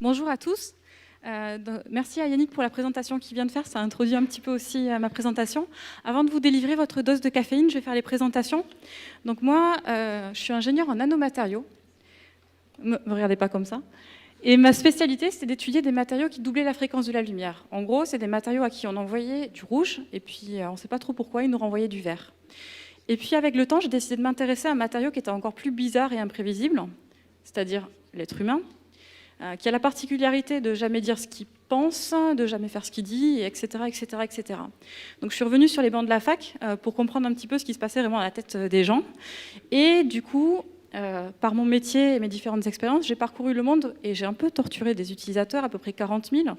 Bonjour à tous. Merci à Yannick pour la présentation qu'il vient de faire. Ça introduit un petit peu aussi ma présentation. Avant de vous délivrer votre dose de caféine, je vais faire les présentations. Donc moi, je suis ingénieure en nanomatériaux. Me regardez pas comme ça. Et ma spécialité, c'est d'étudier des matériaux qui doublaient la fréquence de la lumière. En gros, c'est des matériaux à qui on envoyait du rouge, et puis on ne sait pas trop pourquoi, ils nous renvoyaient du vert. Et puis avec le temps, j'ai décidé de m'intéresser à un matériau qui était encore plus bizarre et imprévisible, c'est-à-dire l'être humain, qui a la particularité de jamais dire ce qu'il pense, de jamais faire ce qu'il dit, etc., etc., etc. Donc je suis revenue sur les bancs de la fac pour comprendre un petit peu ce qui se passait vraiment à la tête des gens. Et du coup, par mon métier et mes différentes expériences, j'ai parcouru le monde et j'ai un peu torturé des utilisateurs, à peu près 40 000,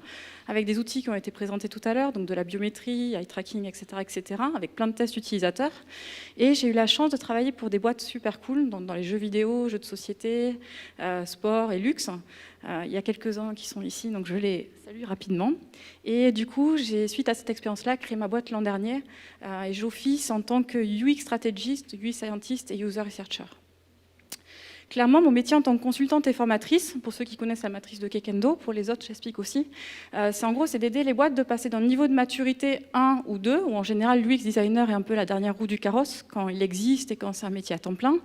avec des outils qui ont été présentés tout à l'heure, donc de la biométrie, eye tracking, etc., etc., avec plein de tests utilisateurs. Et j'ai eu la chance de travailler pour des boîtes super cool, dans les jeux vidéo, jeux de société, sport et luxe. Il y a quelques-uns qui sont ici, donc je les salue rapidement. Et du coup, suite à cette expérience-là, créé ma boîte l'an dernier, et j'office en tant que UX strategist, UI scientist et user researcher. Clairement, mon métier en tant que consultante et formatrice, pour ceux qui connaissent la matrice de Kekendo, pour les autres, j'explique aussi, c'est d'aider les boîtes de passer d'un niveau de maturité 1 ou 2, où en général l'UX designer est un peu la dernière roue du carrosse, quand il existe et quand c'est un métier à temps plein,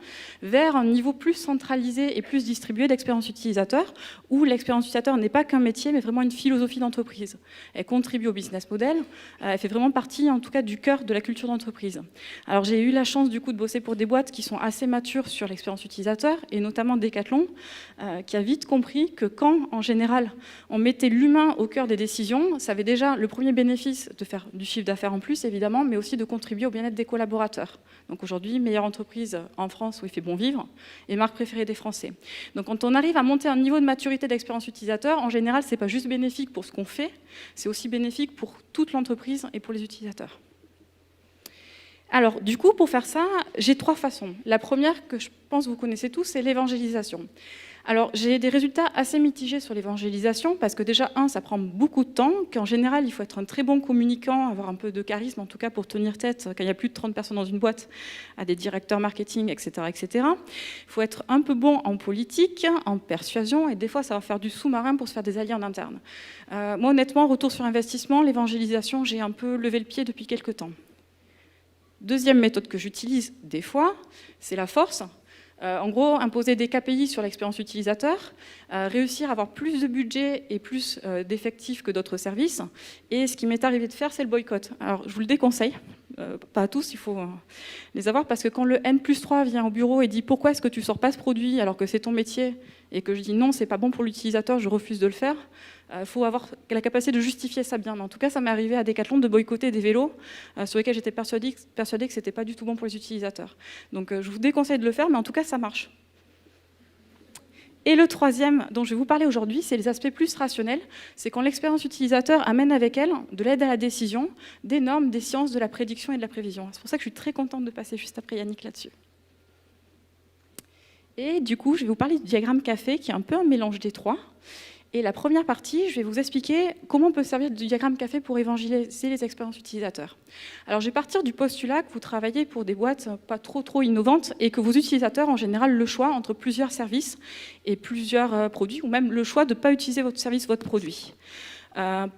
vers un niveau plus centralisé et plus distribué d'expérience utilisateur, où l'expérience utilisateur n'est pas qu'un métier, mais vraiment une philosophie d'entreprise. Elle contribue au business model, elle fait vraiment partie, en tout cas, du cœur de la culture d'entreprise. Alors j'ai eu la chance, du coup, de bosser pour des boîtes qui sont assez matures sur l'expérience utilisateur, et notamment Decathlon, qui a vite compris que quand, en général, on mettait l'humain au cœur des décisions, ça avait déjà le premier bénéfice de faire du chiffre d'affaires en plus, évidemment, mais aussi de contribuer au bien-être des collaborateurs. Donc aujourd'hui, meilleure entreprise en France où il fait bon vivre, et marque préférée des Français. Donc quand on arrive à monter un niveau de maturité d'expérience utilisateur, en général, c'est pas juste bénéfique pour ce qu'on fait, c'est aussi bénéfique pour toute l'entreprise et pour les utilisateurs. Alors, du coup, pour faire ça, j'ai 3 façons. La première, que je pense que vous connaissez tous, c'est l'évangélisation. Alors, j'ai des résultats assez mitigés sur l'évangélisation, parce que déjà, ça prend beaucoup de temps, qu'en général, il faut être un très bon communicant, avoir un peu de charisme, en tout cas pour tenir tête, quand il y a plus de 30 personnes dans une boîte, à des directeurs marketing, etc., etc. Il faut être un peu bon en politique, en persuasion, et des fois, ça va faire du sous-marin pour se faire des alliés en interne. Moi, honnêtement, retour sur investissement, l'évangélisation, j'ai un peu levé le pied depuis quelques temps. Deuxième méthode que j'utilise des fois, c'est la force. En gros, imposer des KPI sur l'expérience utilisateur, réussir à avoir plus de budget et plus d'effectifs que d'autres services. Et ce qui m'est arrivé de faire, c'est le boycott. Alors, je vous le déconseille, pas à tous, il faut les avoir, parce que quand le N+3 vient au bureau et dit « Pourquoi est-ce que tu ne sors pas ce produit alors que c'est ton métier ?» et que je dis « Non, c'est pas bon pour l'utilisateur, je refuse de le faire », il faut avoir la capacité de justifier ça bien. Mais en tout cas, ça m'est arrivé à Decathlon de boycotter des vélos sur lesquels j'étais persuadée que ce n'était pas du tout bon pour les utilisateurs. Donc je vous déconseille de le faire, mais en tout cas, ça marche. Et le troisième dont je vais vous parler aujourd'hui, c'est les aspects plus rationnels. C'est quand l'expérience utilisateur amène avec elle de l'aide à la décision, des normes, des sciences, de la prédiction et de la prévision. C'est pour ça que je suis très contente de passer juste après Yannick là-dessus. Et du coup, je vais vous parler du diagramme café, qui est un peu un mélange des trois. Et la première partie, je vais vous expliquer comment on peut servir du diagramme café pour évangéliser les expériences utilisateurs. Alors, je vais partir du postulat que vous travaillez pour des boîtes pas trop innovantes et que vos utilisateurs, en général, le choix entre plusieurs services et plusieurs produits, ou même le choix de ne pas utiliser votre service, votre produit.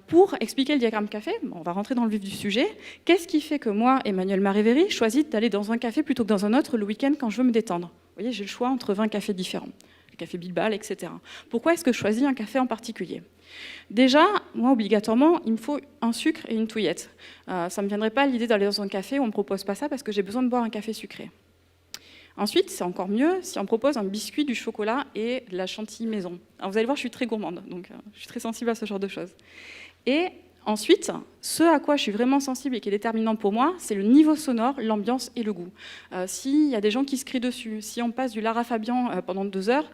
Pour expliquer le diagramme café, on va rentrer dans le vif du sujet. Qu'est-ce qui fait que moi, Emmanuel Marévéry, choisis d'aller dans un café plutôt que dans un autre le week-end quand je veux me détendre? Vous voyez, j'ai le choix entre 20 cafés différents. Café Bilbal, etc. Pourquoi est-ce que je choisis un café en particulier? Déjà, moi, obligatoirement, il me faut un sucre et une touillette. Ça ne me viendrait pas l'idée d'aller dans un café où on ne me propose pas ça parce que j'ai besoin de boire un café sucré. Ensuite, c'est encore mieux si on me propose un biscuit, du chocolat et de la chantilly maison. Alors, vous allez voir, je suis très gourmande, donc je suis très sensible à ce genre de choses. Et ensuite, ce à quoi je suis vraiment sensible et qui est déterminant pour moi, c'est le niveau sonore, l'ambiance et le goût. S'il y a des gens qui se crient dessus, si on passe du Lara Fabian pendant 2 heures,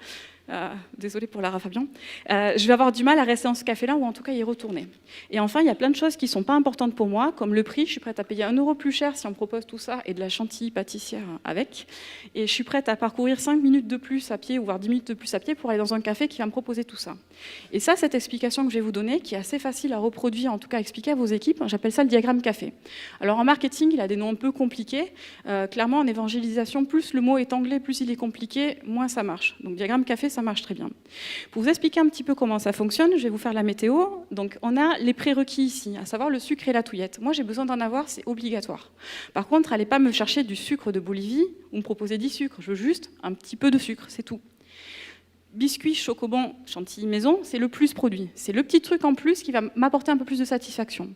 désolée pour Lara Fabian, je vais avoir du mal à rester dans ce café-là ou en tout cas y retourner. Et enfin, il y a plein de choses qui ne sont pas importantes pour moi, comme le prix. Je suis prête à payer 1 € plus cher si on me propose tout ça et de la chantilly pâtissière avec. Et je suis prête à parcourir 5 minutes de plus à pied ou voire 10 minutes de plus à pied pour aller dans un café qui va me proposer tout ça. Et ça, cette explication que je vais vous donner, qui est assez facile à reproduire, en tout cas à expliquer à vos équipes, j'appelle ça le diagramme café. Alors en marketing, il a des noms un peu compliqués. Clairement, en évangélisation, plus le mot est anglais, plus il est compliqué, moins ça marche. Donc diagramme café, ça marche très bien. Pour vous expliquer un petit peu comment ça fonctionne, je vais vous faire la météo. Donc on a les prérequis ici, à savoir le sucre et la touillette. Moi j'ai besoin d'en avoir, c'est obligatoire. Par contre, allez pas me chercher du sucre de Bolivie ou me proposer 10 sucres, je veux juste un petit peu de sucre, c'est tout. Biscuit, chocobon, chantilly maison, c'est le plus produit. C'est le petit truc en plus qui va m'apporter un peu plus de satisfaction.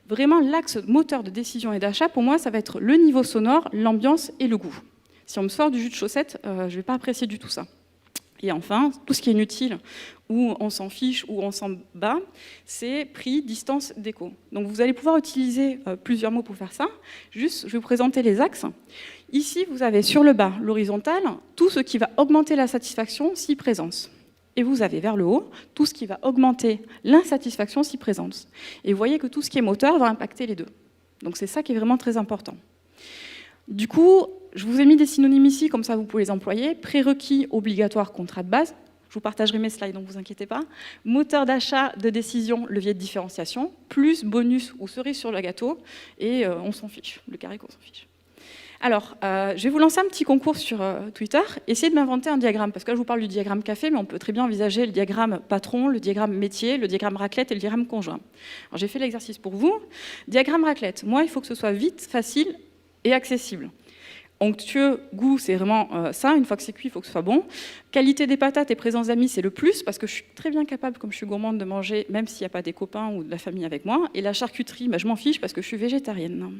Vraiment, l'axe moteur de décision et d'achat, pour moi, ça va être le niveau sonore, l'ambiance et le goût. Si on me sort du jus de chaussette, je ne vais pas apprécier du tout ça. Et enfin, tout ce qui est inutile, où on s'en fiche, où on s'en bat, c'est prix, distance, déco. Donc vous allez pouvoir utiliser plusieurs mots pour faire ça. Juste, je vais vous présenter les axes. Ici, vous avez sur le bas, l'horizontale, tout ce qui va augmenter la satisfaction si présence. Et vous avez vers le haut, tout ce qui va augmenter l'insatisfaction si présence. Et vous voyez que tout ce qui est moteur va impacter les deux. Donc c'est ça qui est vraiment très important. Du coup, je vous ai mis des synonymes ici, comme ça vous pouvez les employer. Prérequis, obligatoire, contrat de base. Je vous partagerai mes slides, donc ne vous inquiétez pas. Moteur d'achat, de décision, levier de différenciation, plus bonus ou cerise sur le gâteau, et on s'en fiche, le carré qu'on s'en fiche. Alors, je vais vous lancer un petit concours sur Twitter. Essayez de m'inventer un diagramme, parce que là, je vous parle du diagramme café, mais on peut très bien envisager le diagramme patron, le diagramme métier, le diagramme raclette et le diagramme conjoint. Alors, j'ai fait l'exercice pour vous. Diagramme raclette, moi, il faut que ce soit vite, facile et accessible. Onctueux, goût, c'est vraiment ça. Une fois que c'est cuit, il faut que ce soit bon. Qualité des patates et présence d'amis, c'est le plus, parce que je suis très bien capable, comme je suis gourmande, de manger, même s'il n'y a pas des copains ou de la famille avec moi. Et la charcuterie, je m'en fiche, parce que je suis végétarienne.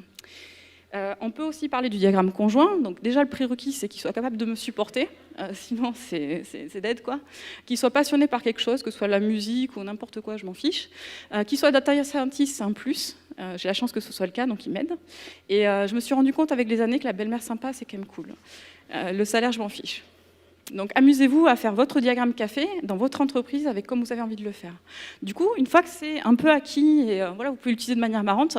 On peut aussi parler du diagramme conjoint. Donc déjà, le prérequis, c'est qu'il soit capable de me supporter. Sinon, c'est dead, quoi. Qu'il soit passionné par quelque chose, que ce soit la musique ou n'importe quoi, je m'en fiche. Qu'il soit data scientist, c'est un plus. J'ai la chance que ce soit le cas, donc il m'aide. Et je me suis rendu compte avec les années que la belle-mère sympa, c'est quand même cool. Le salaire, je m'en fiche. Donc amusez-vous à faire votre diagramme café dans votre entreprise avec comme vous avez envie de le faire. Du coup, une fois que c'est un peu acquis, et voilà, vous pouvez l'utiliser de manière marrante,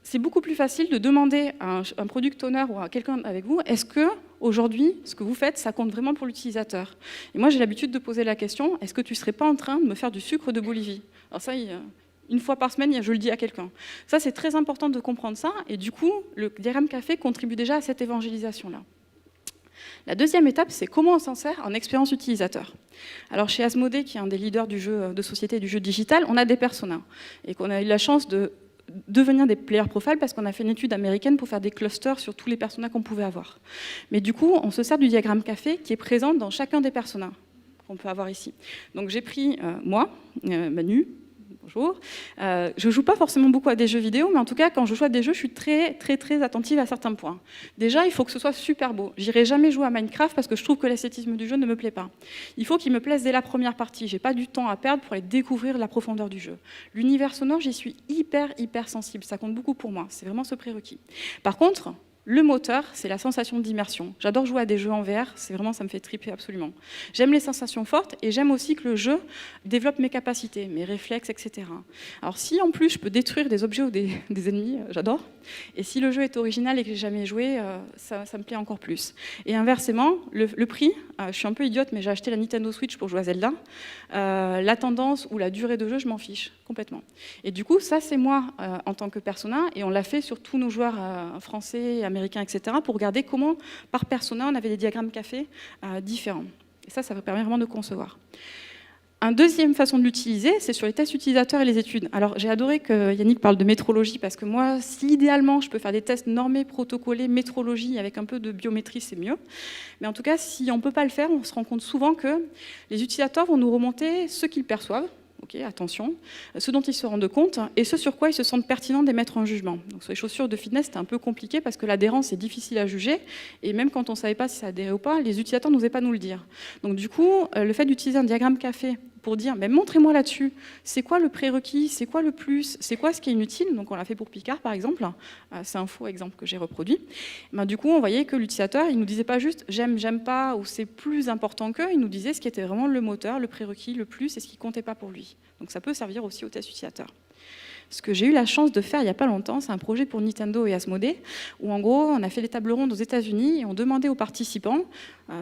c'est beaucoup plus facile de demander à un product owner ou à quelqu'un avec vous, est-ce que aujourd'hui, ce que vous faites, ça compte vraiment pour l'utilisateur? Et moi, j'ai l'habitude de poser la question, est-ce que tu ne serais pas en train de me faire du sucre de Bolivie? Alors ça, une fois par semaine, je le dis à quelqu'un. Ça, c'est très important de comprendre ça. Et du coup, le diagramme café contribue déjà à cette évangélisation-là. La deuxième étape, c'est comment on s'en sert en expérience utilisateur. Alors chez Asmodée, qui est un des leaders du jeu de société du jeu digital, on a des personas. Et qu'on a eu la chance de devenir des player profiles parce qu'on a fait une étude américaine pour faire des clusters sur tous les personas qu'on pouvait avoir. Mais du coup, on se sert du diagramme café qui est présent dans chacun des personas qu'on peut avoir ici. Donc j'ai pris moi, Manu, bonjour. Je joue pas forcément beaucoup à des jeux vidéo, mais en tout cas, quand je joue à des jeux, je suis très attentive à certains points. Déjà, il faut que ce soit super beau. J'irai jamais jouer à Minecraft parce que je trouve que l'esthétisme du jeu ne me plaît pas. Il faut qu'il me plaise dès la première partie. J'ai pas du temps à perdre pour aller découvrir la profondeur du jeu. L'univers sonore, j'y suis hyper sensible. Ça compte beaucoup pour moi. C'est vraiment ce prérequis. Par contre, le moteur, c'est la sensation d'immersion. J'adore jouer à des jeux en VR, ça me fait triper absolument. J'aime les sensations fortes et j'aime aussi que le jeu développe mes capacités, mes réflexes, etc. Alors si en plus je peux détruire des objets ou des ennemis, j'adore. Et si le jeu est original et que j'ai jamais joué, ça me plaît encore plus. Et inversement, le prix, je suis un peu idiote, mais j'ai acheté la Nintendo Switch pour jouer à Zelda. La tendance ou la durée de jeu, je m'en fiche complètement. Et du coup, ça c'est moi en tant que persona, et on l'a fait sur tous nos joueurs français, américains, etc., pour regarder comment, par persona, on avait des diagrammes café différents. Et ça permet vraiment de concevoir. Une deuxième façon de l'utiliser, c'est sur les tests utilisateurs et les études. Alors, j'ai adoré que Yannick parle de métrologie, parce que moi, si idéalement, je peux faire des tests normés, protocolés, métrologie, avec un peu de biométrie, c'est mieux. Mais en tout cas, si on ne peut pas le faire, on se rend compte souvent que les utilisateurs vont nous remonter ce qu'ils perçoivent, ok, attention, ce dont ils se rendent compte et ce sur quoi ils se sentent pertinents d'émettre un jugement. Donc sur les chaussures de fitness, c'était un peu compliqué parce que l'adhérence est difficile à juger et même quand on ne savait pas si ça adhérait ou pas, les utilisateurs n'osaient pas nous le dire. Donc du coup, le fait d'utiliser un diagramme café pour dire mais montrez-moi là-dessus, c'est quoi le prérequis, c'est quoi le plus, c'est quoi ce qui est inutile, donc on l'a fait pour Picard par exemple, c'est un faux exemple que j'ai reproduit. Du coup, on voyait que l'utilisateur, il nous disait pas juste j'aime, j'aime pas ou c'est plus important que, il nous disait ce qui était vraiment le moteur, le prérequis, le plus et ce qui comptait pas pour lui. Donc ça peut servir aussi au test utilisateur. Ce que j'ai eu la chance de faire il n'y a pas longtemps, c'est un projet pour Nintendo et Asmodée, où en gros, on a fait des tables rondes aux États-Unis et on demandait aux participants,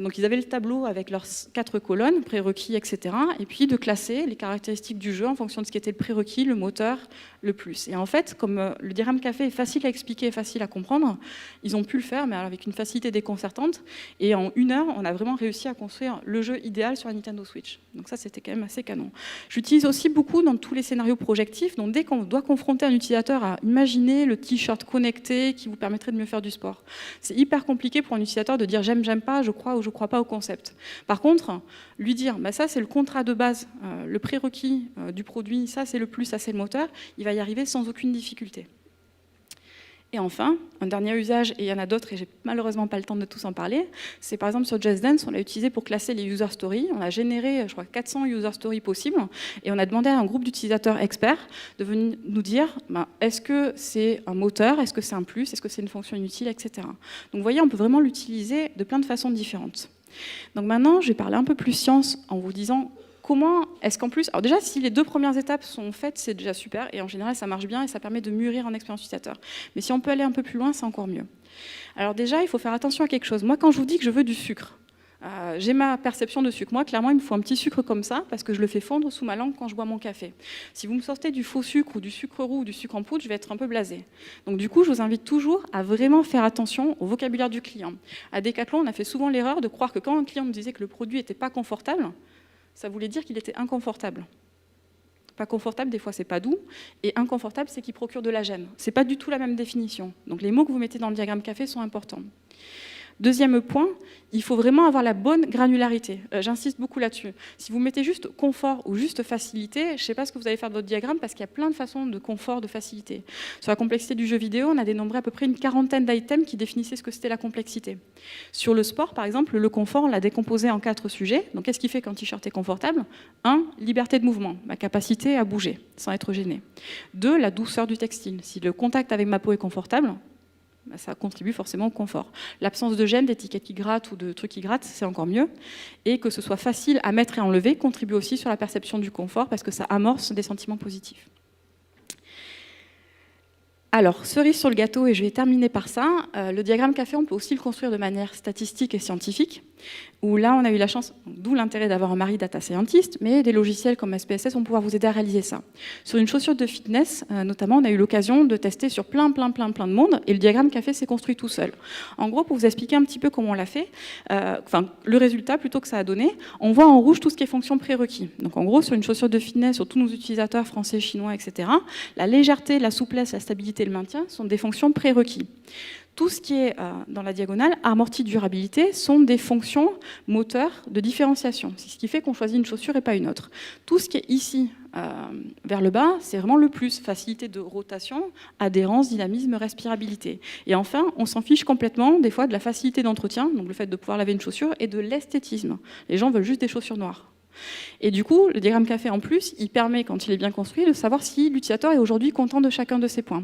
donc ils avaient le tableau avec leurs 4 colonnes, prérequis, etc., et puis de classer les caractéristiques du jeu en fonction de ce qui était le prérequis, le moteur, le plus. Et en fait, comme le diagramme café est facile à expliquer et facile à comprendre, ils ont pu le faire, mais avec une facilité déconcertante. Et en 1 heure, on a vraiment réussi à construire le jeu idéal sur la Nintendo Switch. Donc ça, c'était quand même assez canon. J'utilise aussi beaucoup dans tous les scénarios projectifs. Donc dès qu'on doit confronter un utilisateur à imaginer le t-shirt connecté qui vous permettrait de mieux faire du sport, c'est hyper compliqué pour un utilisateur de dire j'aime pas, je crois ou je crois pas au concept. Par contre, lui dire bah ça c'est le contrat de base, le prérequis du produit, ça c'est le plus, ça c'est le moteur, il va y arriver sans aucune difficulté. Et enfin, un dernier usage, et il y en a d'autres et j'ai malheureusement pas le temps de tous en parler, c'est par exemple sur Just Dance, on l'a utilisé pour classer les user stories. On a généré, je crois, 400 user stories possibles et on a demandé à un groupe d'utilisateurs experts de venir nous dire est-ce que c'est un moteur, est-ce que c'est un plus, est-ce que c'est une fonction inutile, etc. Donc vous voyez, on peut vraiment l'utiliser de plein de façons différentes. Donc maintenant, je vais parler un peu plus science en vous disant comment est-ce qu'en plus... Alors déjà, si les 2 premières étapes sont faites, c'est déjà super, et en général, ça marche bien et ça permet de mûrir en expérience utilisateur. Mais si on peut aller un peu plus loin, c'est encore mieux. Alors déjà, il faut faire attention à quelque chose. Moi, quand je vous dis que je veux du sucre, j'ai ma perception de sucre. Moi, clairement, il me faut un petit sucre comme ça, parce que je le fais fondre sous ma langue quand je bois mon café. Si vous me sortez du faux sucre ou du sucre roux ou du sucre en poudre, je vais être un peu blasée. Donc du coup, je vous invite toujours à vraiment faire attention au vocabulaire du client. À Decathlon, on a fait souvent l'erreur de croire que quand un client nous disait que le produit n'était pas confortable, ça voulait dire qu'il était inconfortable. Pas confortable, des fois, c'est pas doux. Et inconfortable, c'est qu'il procure de la gêne. C'est pas du tout la même définition. Donc les mots que vous mettez dans le diagramme café sont importants. Deuxième point, il faut vraiment avoir la bonne granularité. J'insiste beaucoup là-dessus. Si vous mettez juste confort ou juste facilité, je ne sais pas ce que vous allez faire de votre diagramme parce qu'il y a plein de façons de confort, de facilité. Sur la complexité du jeu vidéo, on a dénombré à peu près une quarantaine d'items qui définissaient ce que c'était la complexité. Sur le sport, par exemple, le confort, on l'a décomposé en 4 sujets. Donc, qu'est-ce qui fait qu'un t-shirt est confortable ? 1, liberté de mouvement, ma capacité à bouger sans être gêné. 2, la douceur du textile. Si le contact avec ma peau est confortable, ça contribue forcément au confort. L'absence de gêne, d'étiquettes qui grattent ou de trucs qui grattent, c'est encore mieux. Et que ce soit facile à mettre et à enlever contribue aussi sur la perception du confort parce que ça amorce des sentiments positifs. Alors, cerise sur le gâteau, et je vais terminer par ça, le diagramme café, on peut aussi le construire de manière statistique et scientifique, où là, on a eu la chance, d'où l'intérêt d'avoir un mari data scientist, mais des logiciels comme SPSS vont pouvoir vous aider à réaliser ça. Sur une chaussure de fitness, notamment, on a eu l'occasion de tester sur plein de monde, et le diagramme café s'est construit tout seul. En gros, pour vous expliquer un petit peu comment on l'a fait, le résultat, plutôt que ça a donné, on voit en rouge tout ce qui est fonction prérequis. Donc en gros, sur une chaussure de fitness, sur tous nos utilisateurs français, chinois, etc., la légèreté, la souplesse, la stabilité et le maintien sont des fonctions prérequis. Tout ce qui est dans la diagonale, amorti, durabilité, sont des fonctions moteurs de différenciation. C'est ce qui fait qu'on choisit une chaussure et pas une autre. Tout ce qui est ici, vers le bas, c'est vraiment le plus. Facilité de rotation, adhérence, dynamisme, respirabilité. Et enfin, on s'en fiche complètement, des fois, de la facilité d'entretien, donc le fait de pouvoir laver une chaussure, et de l'esthétisme. Les gens veulent juste des chaussures noires. Et du coup, le diagramme café, en plus, il permet, quand il est bien construit, de savoir si l'utilisateur est aujourd'hui content de chacun de ces points.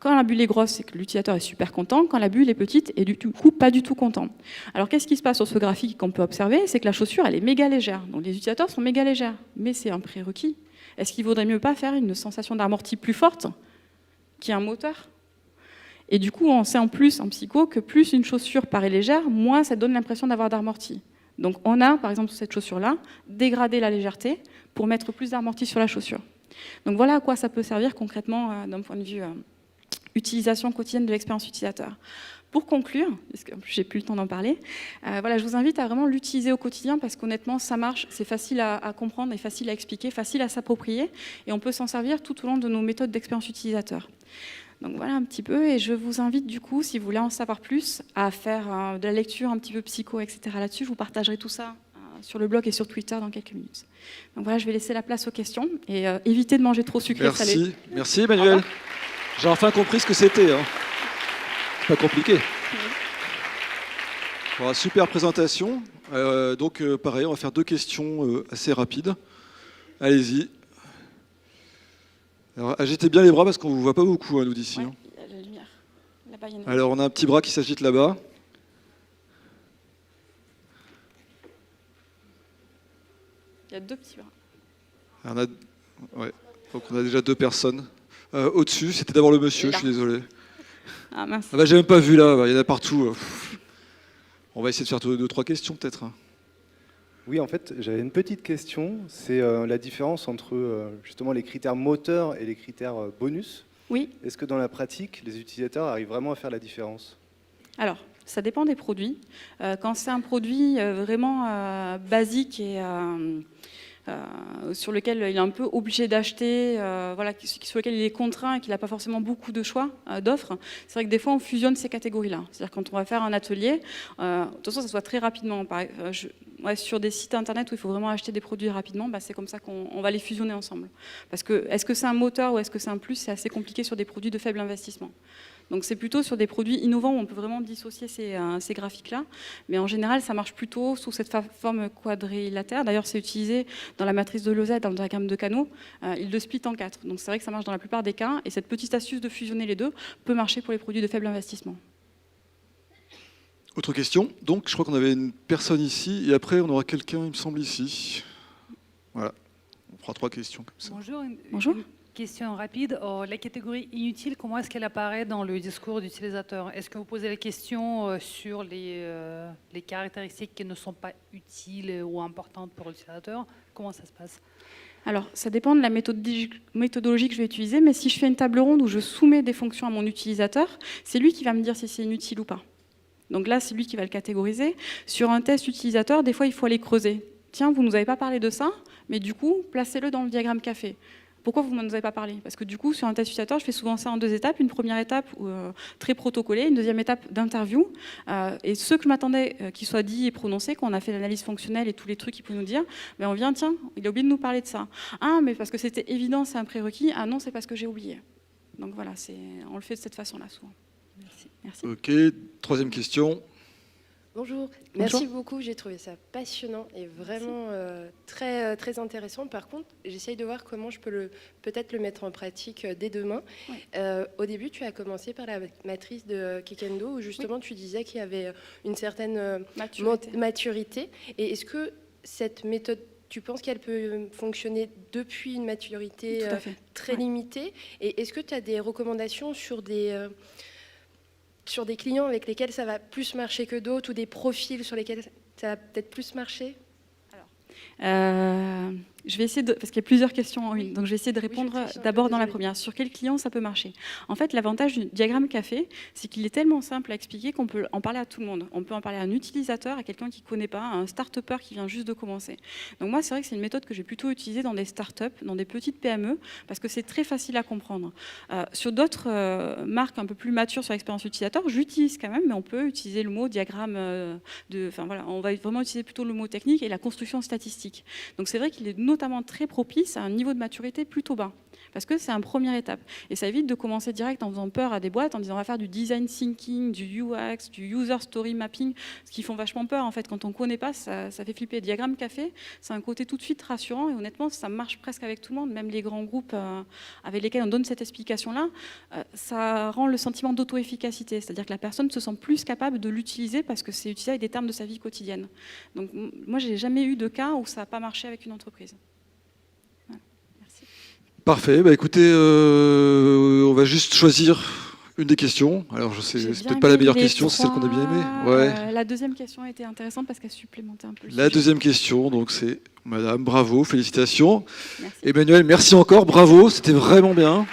Quand la bulle est grosse, c'est que l'utilisateur est super content. Quand la bulle est petite, et du coup, pas du tout content. Alors, qu'est-ce qui se passe sur ce graphique qu'on peut observer ? C'est que la chaussure, elle est méga légère. Donc, les utilisateurs sont méga légers. Mais c'est un prérequis. Est-ce qu'il vaudrait mieux pas faire une sensation d'amorti plus forte, qui est un moteur ? Et du coup, on sait en plus, en psycho, que plus une chaussure paraît légère, moins ça donne l'impression d'avoir d'amorti. Donc, on a, par exemple, sur cette chaussure-là, dégradé la légèreté pour mettre plus d'amorti sur la chaussure. Donc, voilà à quoi ça peut servir concrètement d'un point de vue utilisation quotidienne de l'expérience utilisateur. Pour conclure, parce que j'ai plus le temps d'en parler, je vous invite à vraiment l'utiliser au quotidien parce qu'honnêtement, ça marche, c'est facile à comprendre et facile à expliquer, facile à s'approprier et on peut s'en servir tout au long de nos méthodes d'expérience utilisateur. Donc voilà un petit peu, et je vous invite du coup, si vous voulez en savoir plus, à faire de la lecture un petit peu psycho, etc. là-dessus. Je vous partagerai tout ça sur le blog et sur Twitter dans quelques minutes. Donc voilà, je vais laisser la place aux questions et éviter de manger trop sucré. Merci Emmanuel. J'ai enfin compris ce que c'était. C'est pas compliqué. Bon, super présentation. Pareil, on va faire 2 questions assez rapides. Allez-y. Alors, agitez bien les bras parce qu'on ne vous voit pas beaucoup, nous d'ici. Ouais, il y a la lumière. Là-bas, il y en a. Alors, on a un petit bras qui s'agite là-bas. Il y a 2 petits bras. Donc, on a déjà 2 personnes. Au-dessus, c'était d'abord le monsieur, je suis désolé. Ah mince. Ah bah, j'ai même pas vu là, il y en a partout. On va essayer de faire 2-3 questions peut-être. Oui, en fait, j'avais une petite question. C'est la différence entre justement les critères moteurs et les critères bonus. Oui. Est-ce que dans la pratique, les utilisateurs arrivent vraiment à faire la différence? Alors, ça dépend des produits. Quand c'est un produit vraiment basique et sur lequel il est un peu obligé d'acheter, voilà, sur lequel il est contraint et qu'il n'a pas forcément beaucoup de choix d'offres, c'est vrai que des fois on fusionne ces catégories-là. C'est-à-dire quand on va faire un atelier, de toute façon ça se voit très rapidement. Sur des sites internet où il faut vraiment acheter des produits rapidement, c'est comme ça qu'on va les fusionner ensemble. Parce que est-ce que c'est un moteur ou est-ce que c'est un plus, c'est assez compliqué sur des produits de faible investissement. Donc c'est plutôt sur des produits innovants où on peut vraiment dissocier ces graphiques-là. Mais en général, ça marche plutôt sous cette forme quadrilatère. D'ailleurs, c'est utilisé dans la matrice de Lozay, dans le diagramme de Canot. Il le split en 4. Donc c'est vrai que ça marche dans la plupart des cas. Et cette petite astuce de fusionner les deux peut marcher pour les produits de faible investissement. Autre question. Donc je crois qu'on avait une personne ici et après on aura quelqu'un, il me semble, ici. Voilà. On fera 3 questions comme ça. Bonjour. Bonjour. Question rapide. La catégorie inutile, comment est-ce qu'elle apparaît dans le discours d'utilisateur? Est-ce que vous posez la question sur les caractéristiques qui ne sont pas utiles ou importantes pour l'utilisateur? Comment ça se passe? Alors, ça dépend de la méthodologie que je vais utiliser, mais si je fais une table ronde où je soumets des fonctions à mon utilisateur, c'est lui qui va me dire si c'est inutile ou pas. Donc là, c'est lui qui va le catégoriser. Sur un test utilisateur, des fois, il faut aller creuser. Tiens, vous ne nous avez pas parlé de ça, mais du coup, placez-le dans le diagramme café. Pourquoi vous ne nous avez pas parlé? Parce que du coup, sur un test utilisateur, je fais souvent ça en 2 étapes. Une première étape très protocolée, une deuxième étape d'interview. Et ce que je m'attendais qu'il soit dit et prononcé, quand on a fait l'analyse fonctionnelle et tous les trucs qu'il peut nous dire, on vient, tiens, il a oublié de nous parler de ça. Ah, mais parce que c'était évident, c'est un prérequis. Ah non, c'est parce que j'ai oublié. Donc voilà, on le fait de cette façon-là souvent. Merci. Ok, 3e question. Bonjour, merci beaucoup, j'ai trouvé ça passionnant et vraiment très, très intéressant. Par contre, j'essaye de voir comment je peux peut-être le mettre en pratique dès demain. Ouais. Au début, tu as commencé par la matrice de Kikendo où justement tu disais qu'il y avait une certaine maturité. Et est-ce que cette méthode, tu penses qu'elle peut fonctionner depuis une maturité très limitée? Et est-ce que tu as des recommandations sur des clients avec lesquels ça va plus marcher que d'autres ou des profils sur lesquels ça va peut-être plus marcher? Je vais essayer parce qu'il y a plusieurs questions en une, donc je vais essayer de répondre d'abord dans la première. Sur quel client ça peut marcher? En fait, l'avantage du diagramme café, c'est qu'il est tellement simple à expliquer qu'on peut en parler à tout le monde. On peut en parler à un utilisateur, à quelqu'un qui ne connaît pas, à un start-upper qui vient juste de commencer. Donc moi, c'est vrai que c'est une méthode que j'ai plutôt utilisée dans des start-up, dans des petites PME, parce que c'est très facile à comprendre. Sur d'autres marques un peu plus matures sur l'expérience utilisateur, j'utilise quand même, mais on peut utiliser le mot diagramme on va vraiment utiliser plutôt le mot technique et la construction statistique. Donc c'est vrai qu'il est notamment très propice à un niveau de maturité plutôt bas, parce que c'est une première étape. Et ça évite de commencer direct en faisant peur à des boîtes, en disant on va faire du design thinking, du UX, du user story mapping, ce qui font vachement peur en fait. Quand on ne connaît pas, ça fait flipper. Diagramme café, c'est un côté tout de suite rassurant et honnêtement, ça marche presque avec tout le monde, même les grands groupes avec lesquels on donne cette explication-là, ça rend le sentiment d'auto-efficacité, c'est-à-dire que la personne se sent plus capable de l'utiliser parce que c'est utilisé avec des termes de sa vie quotidienne. Donc moi, j'ai jamais eu de cas où ça n'a pas marché avec une entreprise. Parfait, écoutez, on va juste choisir une des questions. Alors je sais, c'est peut-être pas la meilleure question, c'est celle qu'on a bien aimée. Ouais. La deuxième question a été intéressante parce qu'elle supplémentait un peu le sujet. La deuxième question, donc c'est Madame, bravo, félicitations. Merci. Emmanuel, merci encore, bravo, c'était vraiment bien.